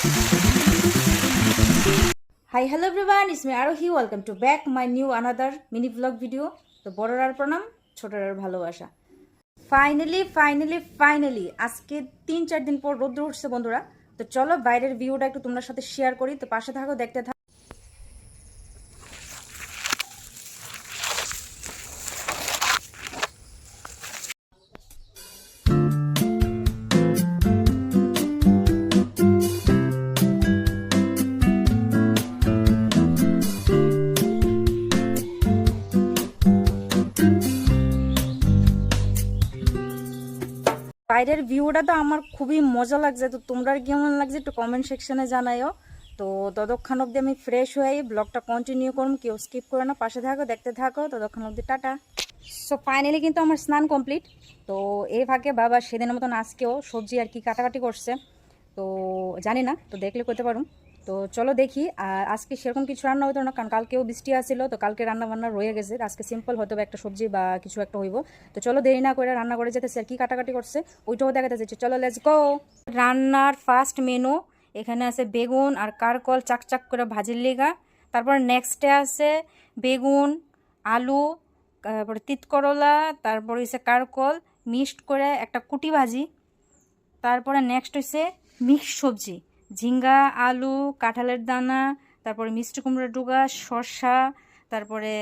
Hi, hello everyone, it's me Arohi. Welcome to back my new another mini vlog video. তো বড়রার প্রণাম, ছোটরার ভালোবাসা। Finally আজকে 3-4 দিন পর রোদ্র উঠছে বন্ধুরা। তো চলো বাইরের ভিউটা একটু তোমাদের সাথে শেয়ার করি। তো পাশে থাকো, দেখতে থাকো। বাইরের ভিউটা তো আমার খুবই মজা লাগছে। তো তোমরা কেমন লাগছে একটু কমেন্ট সেকশনে জানাইও। তো ততক্ষণ অবধি আমি ফ্রেশ হয়ে ব্লগটা কন্টিনিউ করুন, কেউ স্কিপ করে না, পাশে থাকো, দেখতে থাকো। ততক্ষণ অবধি টাটা। সো ফাইনালি কিন্তু আমার স্নান কমপ্লিট। তো এই ফাঁকে বাবা সেদিনের মতন আজকেও সবজি আর কি কাটাকাটি করছে। তো জানি না, তো দেখলে করতে পারুন। তো চলো দেখি। আর আজকে সেরকম কিছু রান্না হতো না, কারণ কালকেও বৃষ্টি আসছিল। তো কালকে রান্না বান্না রয়ে গেছে। আজকে সিম্পল হয়তো একটা সবজি বা কিছু একটা হইব। তো চলো দেরি না করে রান্না করে যেতেছে। আর কি কাটাকাটি করছে ওইটাও দেখাতে যাচ্ছে। চলো লেটস গো। রান্নার ফার্স্ট মেনু এখানে আছে বেগুন আর কারকল চাকচাক করে ভাজির লেগা। তারপর নেক্সটে আছে বেগুন, আলু, তারপরে তিতকরলা, তারপর হচ্ছে কারকল মিক্সড করে একটা কুটি ভাজি। তারপরে নেক্সট হচ্ছে মিক্স সবজি, ঝিঙ্গা, আলু, কাঁঠালের দানা, তারপরে মিষ্টি কুমড়োর ডুগা, শসা, তারপরে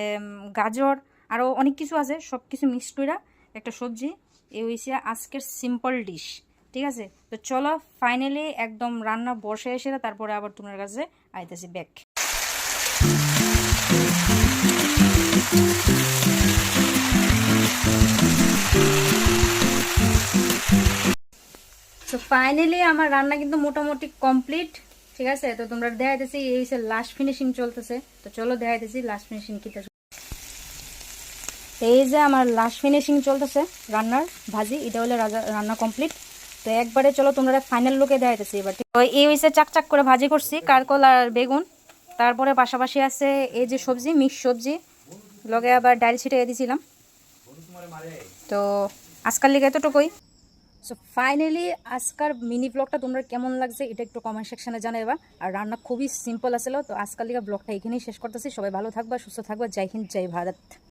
গাজর, আরও অনেক কিছু আছে। সব কিছু মিক্সড করে একটা সবজি। এই হয়েছে আজকের সিম্পল ডিশ। ঠিক আছে, তো চলো ফাইনালি একদম রান্না বসে এসে তারপরে আবার তোমার কাছে আইতেছি ব্যাক। তো ফাইনালি আমার রান্না কিন্তু মোটামুটি কমপ্লিট। ঠিক আছে, তো তোমরা দেখাইতেছি এই হচ্ছে লাস্ট ফিনিশিং চলতেছে। তো চলো দেখাইতেছি লাস্ট ফিনিশিং কি। এই যে আমার লাস্ট ফিনিশিং চলতেছে রান্নার ভাজি, এটা হলে রান্না কমপ্লিট। তো একবারে চলো তোমরা ফাইনাল লুকে দেখাইতেছি এবার। তো এই হয়েছে চাকচাক করে ভাজি করছি কারকল আর বেগুন। তারপরে পাশাপাশি আছে এই যে সবজি, মিক্স সবজি, লগে আবার ডাল ছিটিয়ে দিয়েছিলাম। তো আজকাল লিগে এতটুকুই। সো ফাইনালি আজকার মিনি ব্লগটা তোমরা কেমন লাগছে এটা একটু কমেন্ট সেকশনে জানাইবা। আর রান্না খুবই সিম্পল আসলো। তো আজকাল লিগে ব্লগটা এখানেই শেষ করতেছি। সবাই ভালো থাকবা, সুস্থ থাকবা। জয় হিন্দ, জয় ভারত।